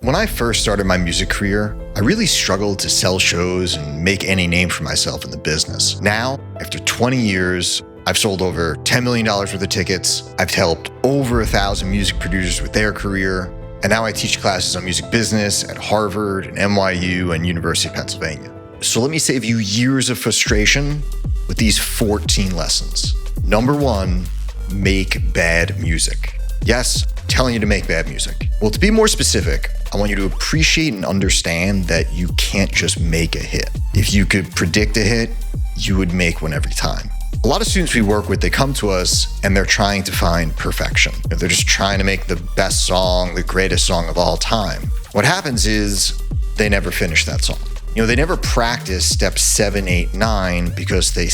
When I first started my music career, I really struggled to sell shows and make any name for myself in the business. Now, after 20 years, I've sold over $10 million worth of tickets. I've helped over 1,000 music producers with their career. And now I teach classes on music business at Harvard and NYU and University of Pennsylvania. So let me save you years of frustration with these 14 lessons. Number 1, make bad music. Yes, I'm telling you to make bad music. Well, to be more specific, I want you to appreciate and understand that you can't just make a hit. If you could predict a hit, you would make one every time. A lot of students we work with, they come to us and they're trying to find perfection. They're just trying to make the best song, the greatest song of all time. What happens is they never finish that song. They never practice step 7, 8, 9 because they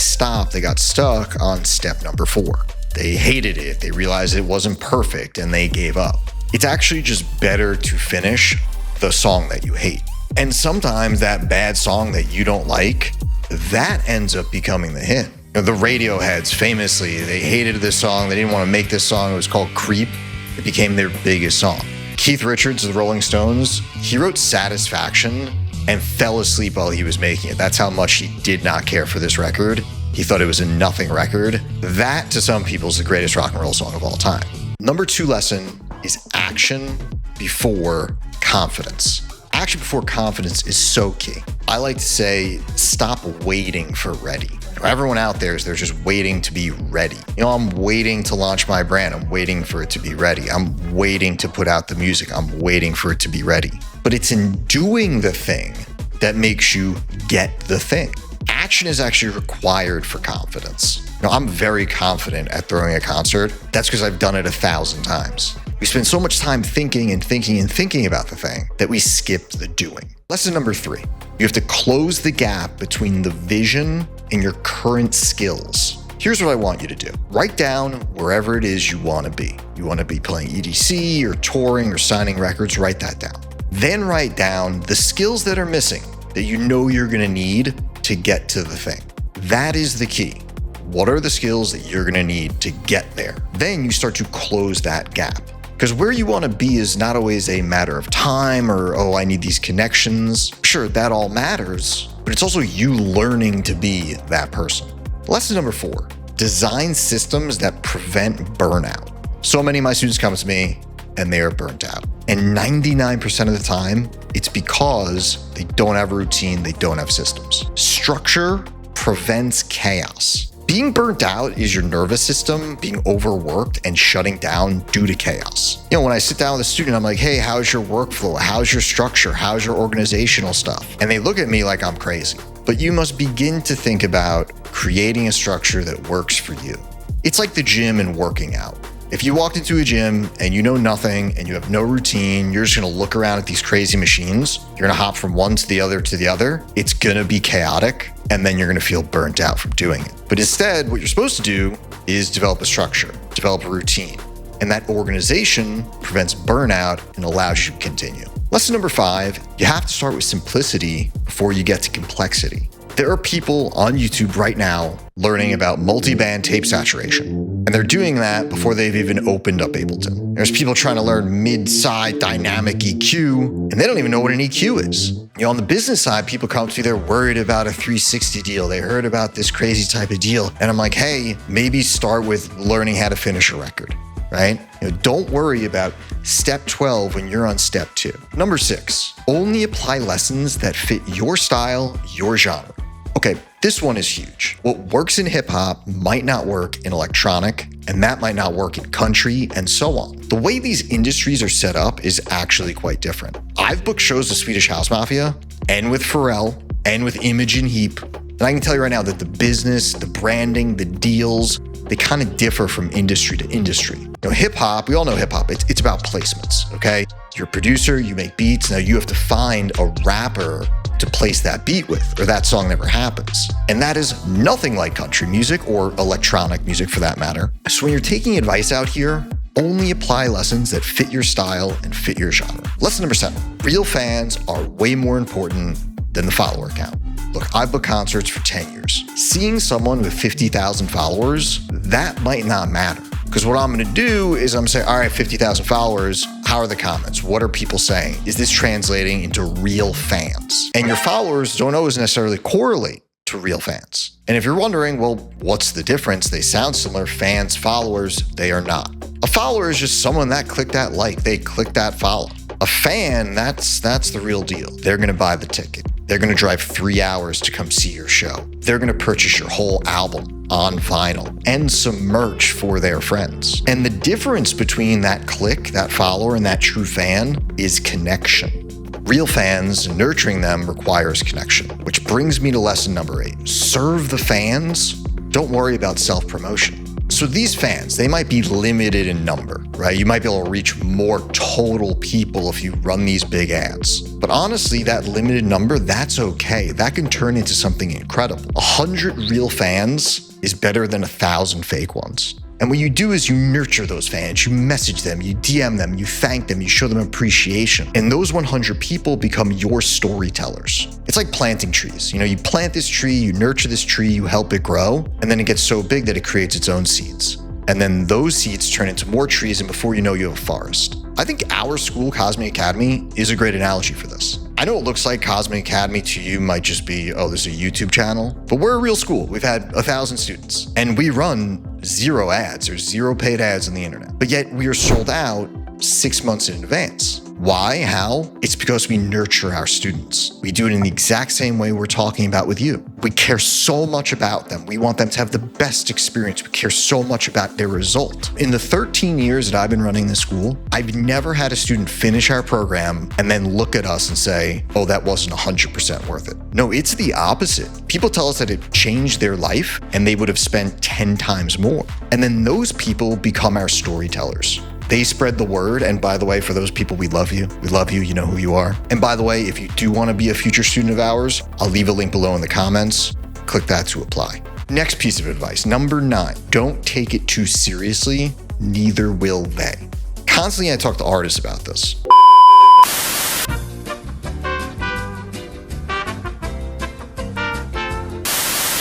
got stuck on step number 4. They hated it, they realized it wasn't perfect, and they gave up. It's actually just better to finish the song that you hate. And sometimes that bad song that you don't like, that ends up becoming the hit. The Radioheads, famously, they hated this song. They didn't want to make this song. It was called Creep. It became their biggest song. Keith Richards of the Rolling Stones, he wrote Satisfaction and fell asleep while he was making it. That's how much he did not care for this record. He thought it was a nothing record. That, to some people, is the greatest rock and roll song of all time. Number 2 lesson is action before confidence. Action before confidence is so key. I like to say, stop waiting for ready. Everyone out there they're just waiting to be ready. I'm waiting to launch my brand. I'm waiting for it to be ready. I'm waiting to put out the music. I'm waiting for it to be ready. But it's in doing the thing that makes you get the thing. Action is actually required for confidence. I'm very confident at throwing a concert. That's because I've done it 1,000 times. We spend so much time thinking and thinking and thinking about the thing that we skip the doing. Lesson number 3, you have to close the gap between the vision and your current skills. Here's what I want you to do. Write down wherever it is you want to be. You want to be playing EDC or touring or signing records, write that down. Then write down the skills that are missing that you know you're going to need to get to the thing. That is the key. What are the skills that you're going to need to get there? Then you start to close that gap. Because where you want to be is not always a matter of time or, I need these connections. Sure, that all matters, but it's also you learning to be that person. Lesson number 4, design systems that prevent burnout. So many of my students come to me and they are burnt out. And 99% of the time, it's because they don't have a routine, they don't have systems. Structure prevents chaos. Being burnt out is your nervous system being overworked and shutting down due to chaos. When I sit down with a student, I'm like, hey, how's your workflow? How's your structure? How's your organizational stuff? And they look at me like I'm crazy. But you must begin to think about creating a structure that works for you. It's like the gym and working out. If you walked into a gym and you know nothing and you have no routine, you're just going to look around at these crazy machines. You're going to hop from one to the other. It's going to be chaotic, and then you're going to feel burnt out from doing it. But instead, what you're supposed to do is develop a structure, develop a routine. And that organization prevents burnout and allows you to continue. Lesson number 5, you have to start with simplicity before you get to complexity. There are people on YouTube right now learning about multi-band tape saturation. And they're doing that before they've even opened up Ableton. There's people trying to learn mid-side dynamic EQ, and they don't even know what an EQ is. On the business side, people come to me, they're worried about a 360 deal. They heard about this crazy type of deal. And I'm like, hey, maybe start with learning how to finish a record, right? Don't worry about step 12 when you're on step 2. Number 6, only apply lessons that fit your style, your genre. Okay, this one is huge. What works in hip hop might not work in electronic, and that might not work in country, and so on. The way these industries are set up is actually quite different. I've booked shows with Swedish House Mafia, and with Pharrell, and with Imogen Heap, and I can tell you right now that the business, the branding, the deals, they kind of differ from industry to industry. Hip hop, we all know hip hop, it's about placements, okay? You're a producer, you make beats, now you have to find a rapper to place that beat with, or that song never happens. And that is nothing like country music or electronic music for that matter. So when you're taking advice out here, only apply lessons that fit your style and fit your genre. Lesson number 7, real fans are way more important than the follower count. Look, I've booked concerts for 10 years. Seeing someone with 50,000 followers, that might not matter. Because what I'm going to do is I'm going to say, all right, 50,000 followers. How are the comments? What are people saying? Is this translating into real fans? And your followers don't always necessarily correlate to real fans. And if you're wondering, well, what's the difference? They sound similar. Fans, followers, they are not. A follower is just someone that clicked that like, they clicked that follow. A fan, that's the real deal. They're going to buy the ticket. They're going to drive 3 hours to come see your show. They're going to purchase your whole album on vinyl and some merch for their friends. And the difference between that click, that follower, and that true fan is connection. Real fans, nurturing them requires connection, which brings me to lesson number 8. Serve the fans. Don't worry about self-promotion. So these fans, they might be limited in number, right? You might be able to reach more total people if you run these big ads. But honestly, that limited number, that's okay. That can turn into something incredible. 100 real fans is better than 1,000 fake ones. And what you do is you nurture those fans, you message them, you DM them, you thank them, you show them appreciation. And those 100 people become your storytellers. It's like planting trees. You plant this tree, you nurture this tree, you help it grow, and then it gets so big that it creates its own seeds. And then those seeds turn into more trees, and before you know, you have a forest. I think our school, Cosmic Academy, is a great analogy for this. I know it looks like Cosmic Academy to you might just be, oh, this is a YouTube channel, but we're a real school. We've had 1,000 students, and we run 0 ads. There's 0 paid ads on the internet, but yet we are sold out 6 months in advance. Why? How? It's because we nurture our students. We do it in the exact same way we're talking about with you. We care so much about them. We want them to have the best experience. We care so much about their result. In the 13 years that I've been running this school, I've never had a student finish our program and then look at us and say, oh, that wasn't 100% worth it. No, it's the opposite. People tell us that it changed their life and they would have spent 10 times more. And then those people become our storytellers. They spread the word. And by the way, for those people, we love you. We love you. You know who you are. And by the way, if you do want to be a future student of ours, I'll leave a link below in the comments. Click that to apply. Next piece of advice, number 9, don't take it too seriously. Neither will they. Constantly, I talk to artists about this.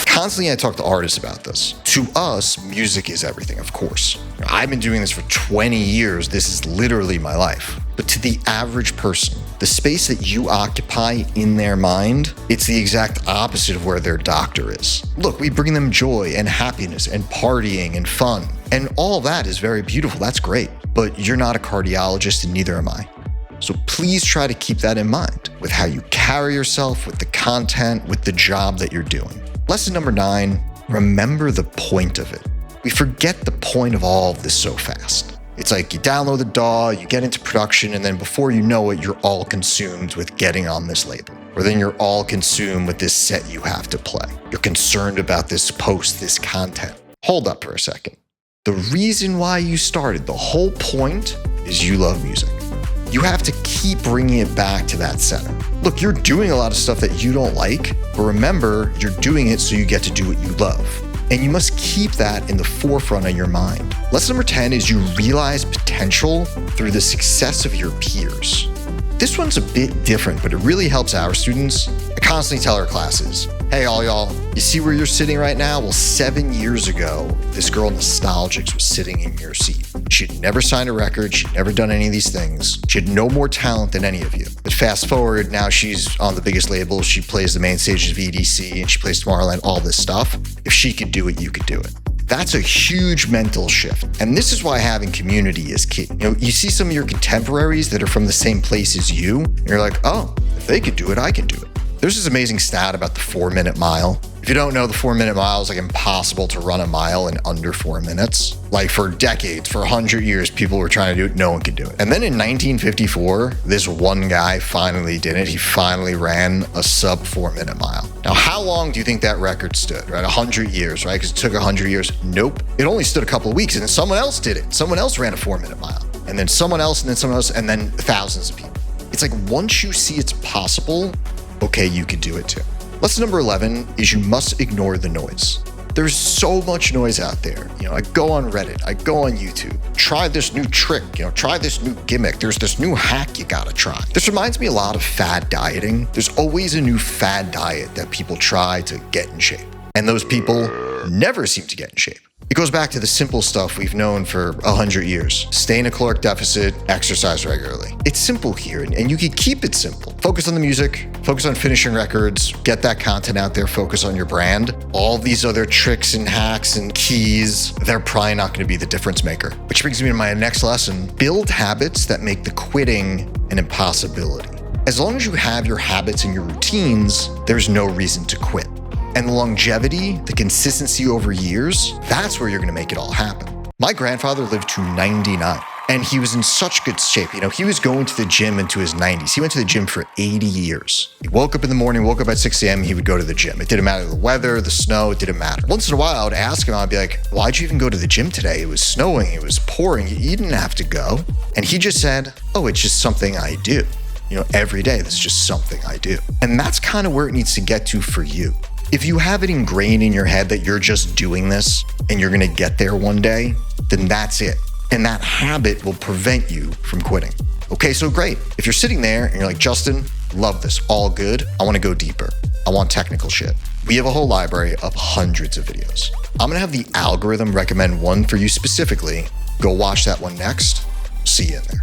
Constantly, I talk to artists about this. To us, music is everything, of course. I've been doing this for 20 years. This is literally my life. But to the average person, the space that you occupy in their mind, it's the exact opposite of where their doctor is. Look, we bring them joy and happiness and partying and fun. And all that is very beautiful. That's great. But you're not a cardiologist and neither am I. So please try to keep that in mind with how you carry yourself, with the content, with the job that you're doing. Lesson number 9, remember the point of it. We forget the point of all of this so fast. It's like you download the DAW, you get into production, and then before you know it, you're all consumed with getting on this label. Or then you're all consumed with this set you have to play. You're concerned about this post, this content. Hold up for a second. The reason why you started, the whole point, is you love music. You have to keep bringing it back to that center. Look, you're doing a lot of stuff that you don't like, but remember, you're doing it so you get to do what you love. And you must keep that in the forefront of your mind. Lesson number 10 is you realize potential through the success of your peers. This one's a bit different, but it really helps our students. I constantly tell our classes, hey, all y'all, you see where you're sitting right now? Well, 7 years ago, this girl Nostalgics was sitting in your seat. She'd never signed a record. She'd never done any of these things. She had no more talent than any of you. But fast forward, now she's on the biggest label. She plays the main stages of EDC and she plays Tomorrowland, all this stuff. If she could do it, you could do it. That's a huge mental shift. And this is why having community is key. You see some of your contemporaries that are from the same place as you, and you're like, oh, if they could do it, I can do it. There's this amazing stat about the 4-minute mile. If you don't know, the 4-minute mile is like impossible to run a mile in under 4 minutes. Like for decades, for 100 years, people were trying to do it. No one could do it. And then in 1954, this one guy finally did it. He finally ran a sub 4-minute mile. Now, how long do you think that record stood, right? 100 years, right? Because it took 100 years. Nope. It only stood a couple of weeks and then someone else did it. Someone else ran a 4-minute mile and then someone else and then someone else and then thousands of people. It's like once you see it's possible, okay, you can do it too. Lesson number 11 is you must ignore the noise. There's so much noise out there. I go on Reddit, I go on YouTube, try this new trick, try this new gimmick. There's this new hack you gotta try. This reminds me a lot of fad dieting. There's always a new fad diet that people try to get in shape. And those people never seem to get in shape. It goes back to the simple stuff we've known for 100 years. Stay in a caloric deficit, exercise regularly. It's simple here, and you can keep it simple. Focus on the music, focus on finishing records, get that content out there, focus on your brand. All these other tricks and hacks and keys, they're probably not going to be the difference maker. Which brings me to my next lesson. Build habits that make the quitting an impossibility. As long as you have your habits and your routines, there's no reason to quit. And the longevity, the consistency over years, that's where you're going to make it all happen. My grandfather lived to 99, and he was in such good shape. He was going to the gym into his 90s. He went to the gym for 80 years. He woke up in the morning, woke up at 6 a.m., he would go to the gym. It didn't matter the weather, the snow, it didn't matter. Once in a while, I'd ask him, I'd be like, why'd you even go to the gym today? It was snowing, it was pouring, you didn't have to go. And he just said, oh, it's just something I do. Every day, this is just something I do. And that's kind of where it needs to get to for you. If you have it ingrained in your head that you're just doing this and you're going to get there one day, then that's it. And that habit will prevent you from quitting. Okay, so great. If you're sitting there and you're like, Justin, love this, all good. I want to go deeper. I want technical shit. We have a whole library of hundreds of videos. I'm going to have the algorithm recommend one for you specifically. Go watch that one next. See you in there.